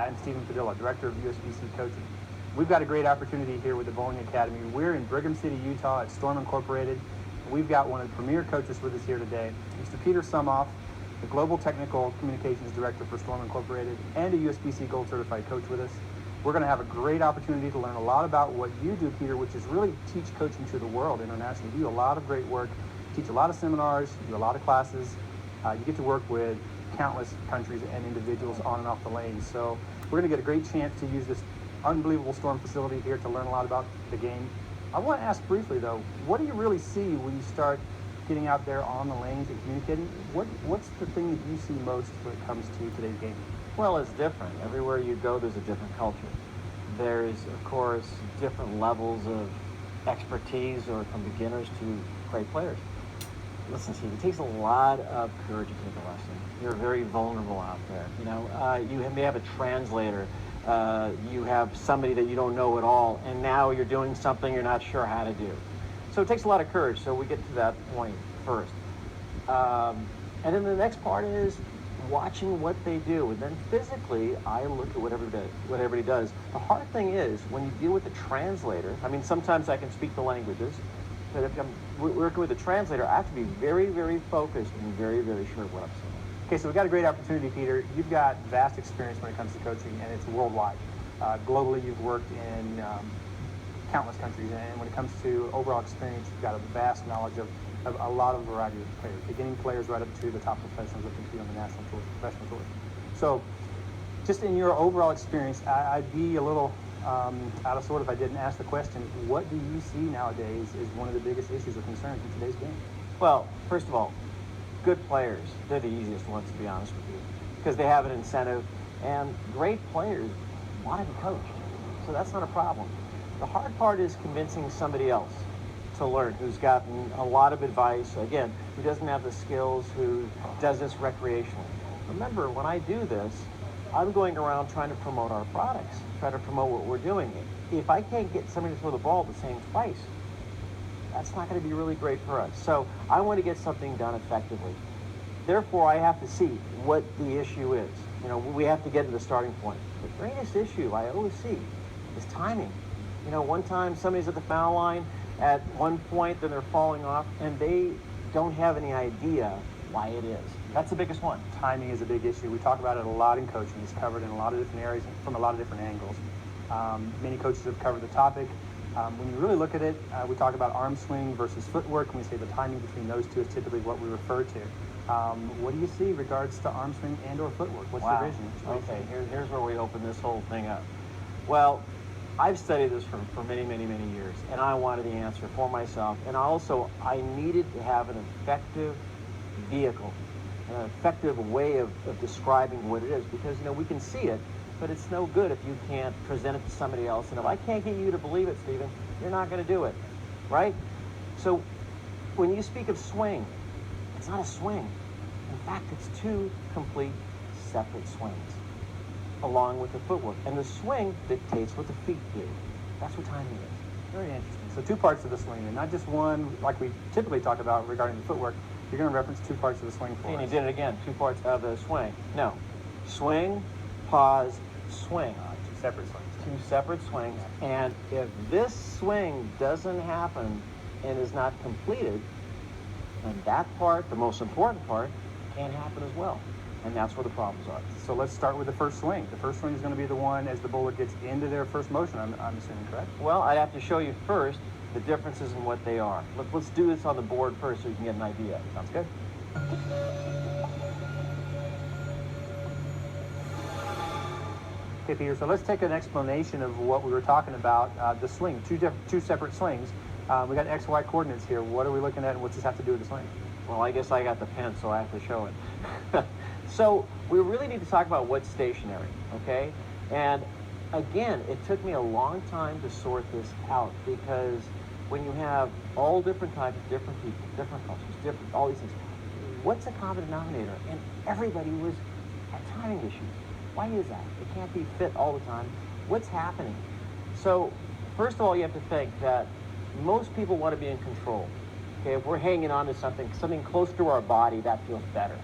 I'm Stephen Padilla, Director of USBC Coaching. We've got a great opportunity here with the Bowling Academy. We're in Brigham City, Utah at Storm Incorporated. We've got one of the premier coaches with us here today, Mr. Peter Sumoff, the Global Technical Communications Director for Storm Incorporated and a USBC Gold Certified coach with us. We're going to have a great opportunity to learn a lot about what you do, Peter, which is really teach coaching to the world internationally. You do a lot of great work, teach a lot of seminars, you do a lot of classes. You get to work with countless countries and individuals on and off the lane. So we're going to get a great chance to use this unbelievable Storm facility here to learn a lot about the game. I want to ask briefly, though, what do you really see when you start getting out there on the lanes and communicating? What's the thing that you see most when it comes to today's game? Well, it's different. Everywhere you go, there's a different culture. There's, of course, different levels of expertise, or from beginners to great players. Listen, Steve, it takes a lot of courage to take a lesson. You're very vulnerable out there. You may have a translator. You have somebody that you don't know at all, and now you're doing something you're not sure how to do. So it takes a lot of courage. So we get to that point first. And then the next part is watching what they do. And then physically, I look at what everybody does. The hard thing is when you deal with a translator, I mean, sometimes I can speak the languages, but if I'm working with a translator, I have to be very, very focused and very, very sure of what I'm saying. Okay, so we've got a great opportunity, Peter. You've got vast experience when it comes to coaching, and it's worldwide. Globally, you've worked in countless countries, and when it comes to overall experience, you've got a vast knowledge of a lot of variety of players, beginning players right up to the top professionals that compete on the national tours, professional tours. So just in your overall experience, I'd be a little out of sort if I didn't ask the question, what do you see nowadays is one of the biggest issues or concerns in today's game? Well, first of all, good players, they're the easiest ones, to be honest with you, because they have an incentive, and great players want to be coached, so that's not a problem. The hard part is convincing somebody else to learn, who's gotten a lot of advice, again, who doesn't have the skills, who does this recreationally. Remember, when I do this, I'm going around trying to promote our products, try to promote what we're doing. If I can't get somebody to throw the ball the same twice, that's not going to be really great for us. So I want to get something done effectively. Therefore, I have to see what the issue is. We have to get to the starting point. The greatest issue I always see is timing. One time somebody's at the foul line at one point, then they're falling off, and they don't have any idea why it is. That's the biggest one. Timing is a big issue. We talk about it a lot in coaching. It's covered in a lot of different areas from a lot of different angles. Many coaches have covered the topic. When you really look at it, we talk about arm swing versus footwork, and we say the timing between those two is typically what we refer to. What do you see in regards to arm swing and or footwork? What's your vision? Okay, here's where we open this whole thing up. Well, I've studied this for many, many, many years, and I wanted the answer for myself. And also, I needed to have an effective vehicle, an effective way of describing what it is, because, we can see it, but it's no good if you can't present it to somebody else. And if I can't get you to believe it, Stephen, you're not going to do it, right? So when you speak of swing, it's not a swing. In fact, it's two complete separate swings, along with the footwork. And the swing dictates what the feet do. That's what timing is. Very interesting. So two parts of the swing, and not just one like we typically talk about regarding the footwork. You're going to reference two parts of the swing for us. And you did it again, two parts of the swing. No, swing, pause, swing. Two separate swings. Two separate swings. And if this swing doesn't happen and is not completed, then that part, the most important part, can't happen as well. And that's where the problems are. So let's start with the first swing. The first swing is going to be the one as the bowler gets into their first motion, I'm assuming, correct? Well, I'd have to show you first the differences in what they are. Let's do this on the board first so you can get an idea. Sounds good. Okay, Peter, so let's take an explanation of what we were talking about, the swing, two separate swings. We got X, Y coordinates here. What are we looking at, and what's this have to do with the swing? Well, I guess I got the pen, so I have to show it. So we really need to talk about what's stationary, okay? And again, it took me a long time to sort this out, because when you have all different types, different people, different cultures, all these things, what's a common denominator? And everybody had timing issues. Why is that? It can't be fit all the time. What's happening? So first of all, you have to think that most people want to be in control. Okay, if we're hanging on to something close to our body, that feels better.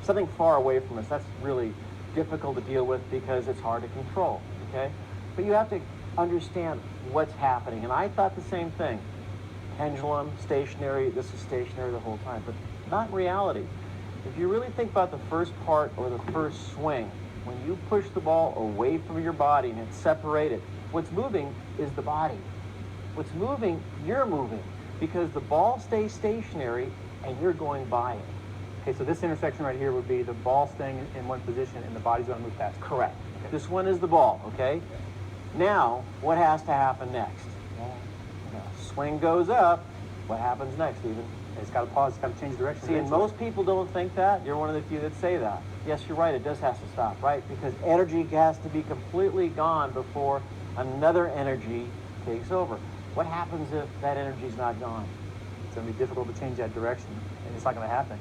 Something far away from us, that's really difficult to deal with because it's hard to control, okay? But you have to understand what's happening. And I thought the same thing. Pendulum, stationary, this is stationary the whole time, but not in reality. If you really think about the first part or the first swing, when you push the ball away from your body and it's separated, what's moving is the body. What's moving, you're moving, because the ball stays stationary and you're going by it. Okay, so this intersection right here would be the ball staying in one position and the body's going to move past it. Correct. Okay. This one is the ball, okay? Now, what has to happen next? Swing goes up. What happens next, Stephen? It's got to pause, it's got to change direction. See, and eventually. most people don't think that. You're one of the few that say that. Yes, you're right, it does have to stop, right? Because energy has to be completely gone before another energy takes over. What happens if that energy's not gone? It's going to be difficult to change that direction, and it's not going to happen.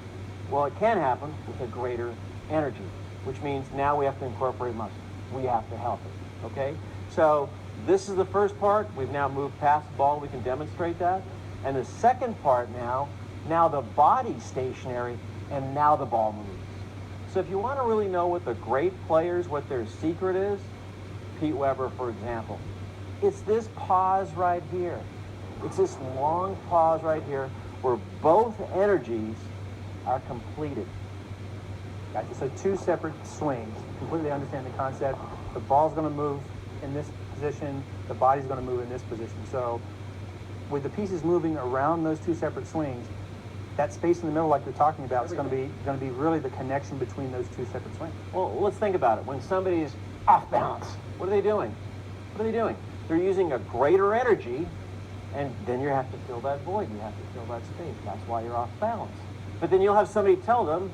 Well, it can happen with a greater energy, which means now we have to incorporate muscle. We have to help it, okay? So this is the first part. We've now moved past the ball. We can demonstrate that. And the second part now the body's stationary, and now the ball moves. So if you want to really know what the great players, what their secret is, Pete Weber, for example, it's this pause right here. It's this long pause right here where both energies are completed. Gotcha. So two separate swings. Completely understand the concept. The ball's going to move in this position. The body's going to move in this position. So with the pieces moving around those two separate swings, that space in the middle, like you're talking about, is going to be really the connection between those two separate swings. Well, let's think about it. When somebody's off balance, what are they doing? What are they doing? They're using a greater energy, and then you have to fill that void. You have to fill that space. That's why you're off balance. But then you'll have somebody tell them,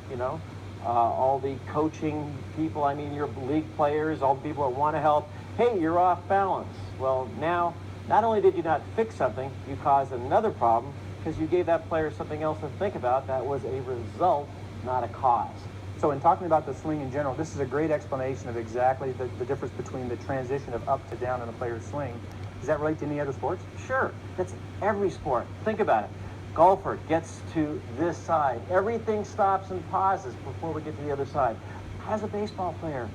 all the coaching people, I mean your league players, all the people that want to help, hey, you're off balance. Well, now, not only did you not fix something, you caused another problem because you gave that player something else to think about that was a result, not a cause. So in talking about the swing in general, this is a great explanation of exactly the difference between the transition of up to down in a player's swing. Does that relate to any other sports? Sure, that's every sport. Think about it. Golfer gets to this side. Everything stops and pauses before we get to the other side. How's a baseball player?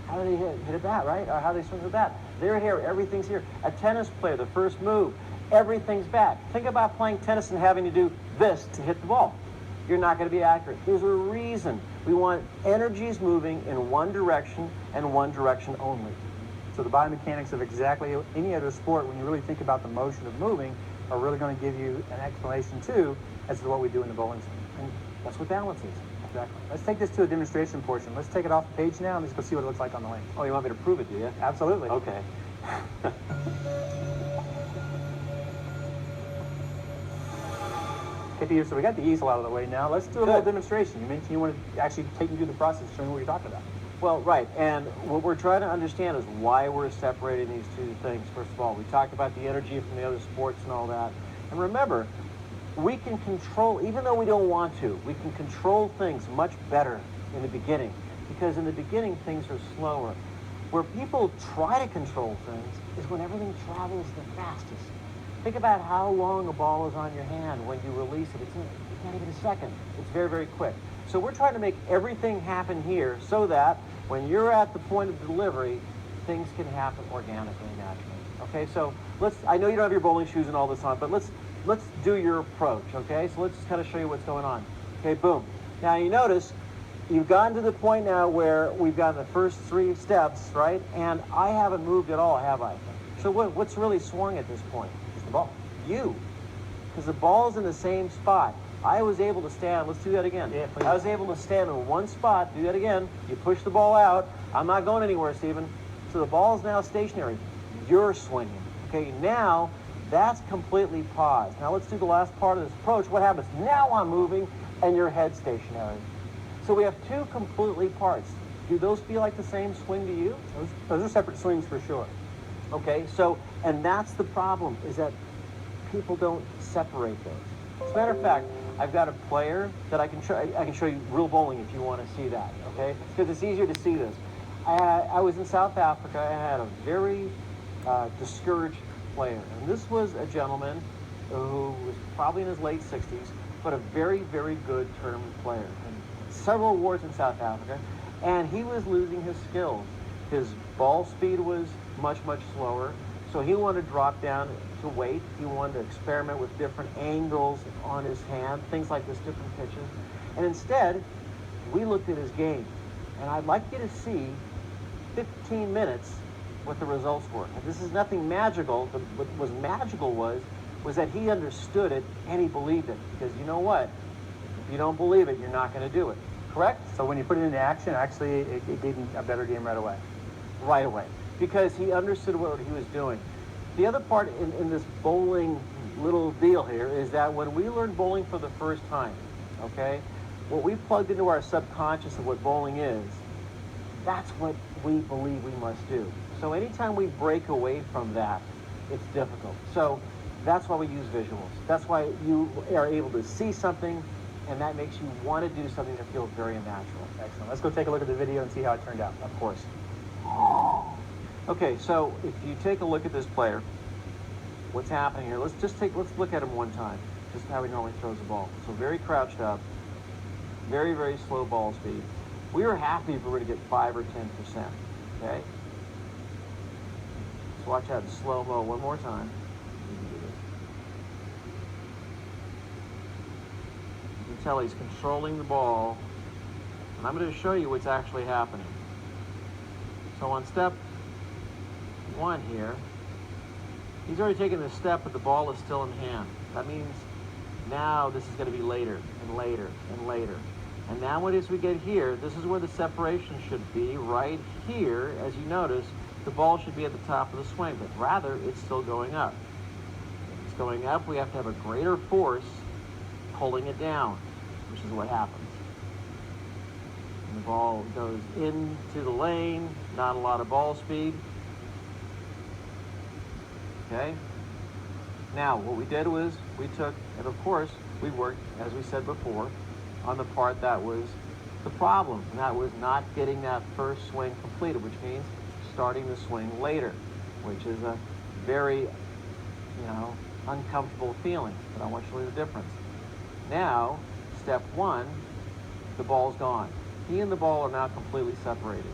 How do they hit a bat, right? Or how do they swing the bat? They're here, everything's here. A tennis player, the first move, everything's back. Think about playing tennis and having to do this to hit the ball. You're not going to be accurate. There's a reason. We want energies moving in one direction and one direction only. So the biomechanics of exactly any other sport, when you really think about the motion of moving, are really going to give you an explanation too as to what we do in the bowling swing. And that's what balance is. Exactly. Let's take this to a demonstration portion. Let's take it off the page now and let's go see what it looks like on the lane. Oh, you want me to prove it, do you? Absolutely. Okay. Okay, Peter, so we got the easel out of the way now. Let's do a little demonstration. You mentioned you want to actually take me through the process, showing what you're talking about. Well, right, and what we're trying to understand is why we're separating these two things. First of all, we talked about the energy from the other sports and all that. And remember, we can control, even though we don't want to, we can control things much better in the beginning. Because in the beginning, things are slower. Where people try to control things is when everything travels the fastest. Think about how long a ball is on your hand when you release it. It's not even a second. It's very, very quick. So we're trying to make everything happen here so that when you're at the point of delivery, things can happen organically, naturally. Okay, so I know you don't have your bowling shoes and all this on, but let's do your approach, okay? So let's just kind of show you what's going on. Okay, boom. Now you notice you've gotten to the point now where we've gotten the first 3 steps, right? And I haven't moved at all, have I? So what's really swung at this point? Just the ball. You. Because the ball's in the same spot. I was able to stand, let's do that again. Yeah, please. I was able to stand in one spot, do that again. You push the ball out. I'm not going anywhere, Stephen. So the ball's now stationary. You're swinging. Okay, now that's completely paused. Now let's do the last part of this approach. What happens? Now I'm moving and your head's stationary. So we have 2 completely parts. Do those feel like the same swing to you? Those are separate swings for sure. Okay, so, and that's the problem, is that people don't separate those. As a matter of fact, I've got a player that I can show you real bowling if you want to see that, okay? Because it's easier to see this. I was in South Africa and I had a very discouraged player. And this was a gentleman who was probably in his late 60s, but a very, very good tournament player. And several awards in South Africa. And he was losing his skills. His ball speed was much, much slower. So he wanted to drop down to weight. He wanted to experiment with different angles on his hand, things like this, different pitches. And instead, we looked at his game. And I'd like you to see 15 minutes what the results were. And this is nothing magical. What was magical was that he understood it and he believed it. Because you know what? If you don't believe it, you're not going to do it. Correct? So when you put it into action, actually, it gave him a better game right away. Right away. Because he understood what he was doing. The other part in this bowling little deal here is that when we learned bowling for the first time, okay, what we plugged into our subconscious of what bowling is, that's what we believe we must do. So anytime we break away from that, it's difficult. So that's why we use visuals. That's why you are able to see something, and that makes you want to do something that feels very unnatural. Excellent. Let's go take a look at the video and see how it turned out. Of course. Okay, so if you take a look at this player, what's happening here? Let's look at him one time, just how he normally throws the ball. So very crouched up, very, very slow ball speed. We were happy if we were to get 5 or 10%, okay? Let's watch that in slow-mo one more time. You can tell he's controlling the ball, and I'm going to show you what's actually happening. So on step 1 here, he's already taken the step, but the ball is still in hand. That means now this is going to be later and later and later. And now as we get here, this is where the separation should be, right here. As you notice, the ball should be at the top of the swing, but rather it's still going up. If it's going up, we have to have a greater force pulling it down, which is what happens. And the ball goes into the lane, not a lot of ball speed. Okay? Now, what we did was we took, and of course, we worked, as we said before, on the part that was the problem, and that was not getting that first swing completed, which means starting the swing later, which is a very, uncomfortable feeling, but I want you to see the difference. Now, step 1, the ball's gone. He and the ball are now completely separated.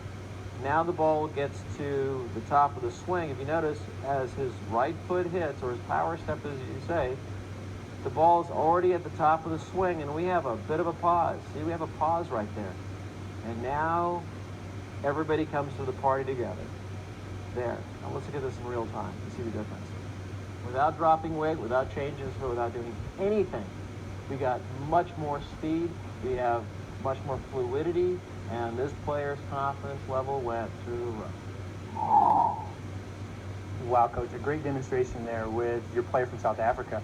Now the ball gets to the top of the swing. If you notice, as his right foot hits, or his power step, as you say, the ball's already at the top of the swing, and we have a bit of a pause. See, we have a pause right there. And now everybody comes to the party together. There. Now let's look at this in real time and see the difference. Without dropping weight, without changing this, without doing anything, we got much more speed, we have much more fluidity, and this player's confidence level went through the roof. Wow, Coach, a great demonstration there with your player from South Africa.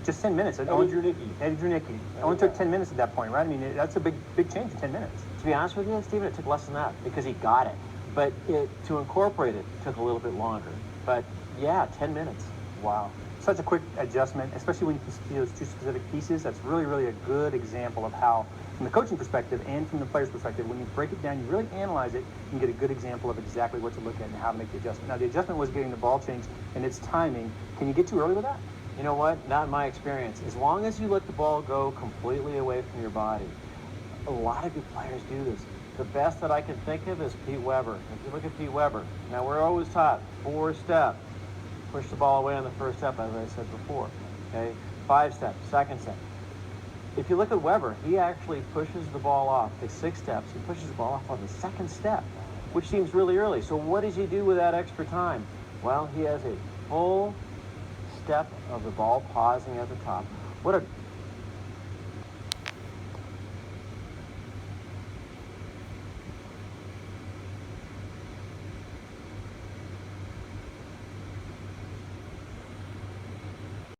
Just 10 minutes. Eddie Drunicky. Eddie Drunicky. It only took 10 minutes at that point, right? I mean, that's a big change in 10 minutes. To be honest with you, Stephen, it took less than that because he got it. But to incorporate it took a little bit longer. But yeah, 10 minutes. Wow. Such a quick adjustment, especially when you can see those two specific pieces. That's really, really a good example of how, from the coaching perspective and from the player's perspective, when you break it down, you really analyze it, you can get a good example of exactly what to look at and how to make the adjustment. Now, the adjustment was getting the ball changed and its timing. Can you get too early with that? You know what? Not in my experience. As long as you let the ball go completely away from your body, a lot of good players do this. The best that I can think of is Pete Weber. If you look at Pete Weber, now we're always taught 4-step. Push the ball away on the first step, as I said before. Okay, 5-step, second step. If you look at Weber, he actually pushes the ball off. Takes 6 steps. He pushes the ball off on the second step, which seems really early. So what does he do with that extra time? Well, he has a full step of the ball pausing at the top. What a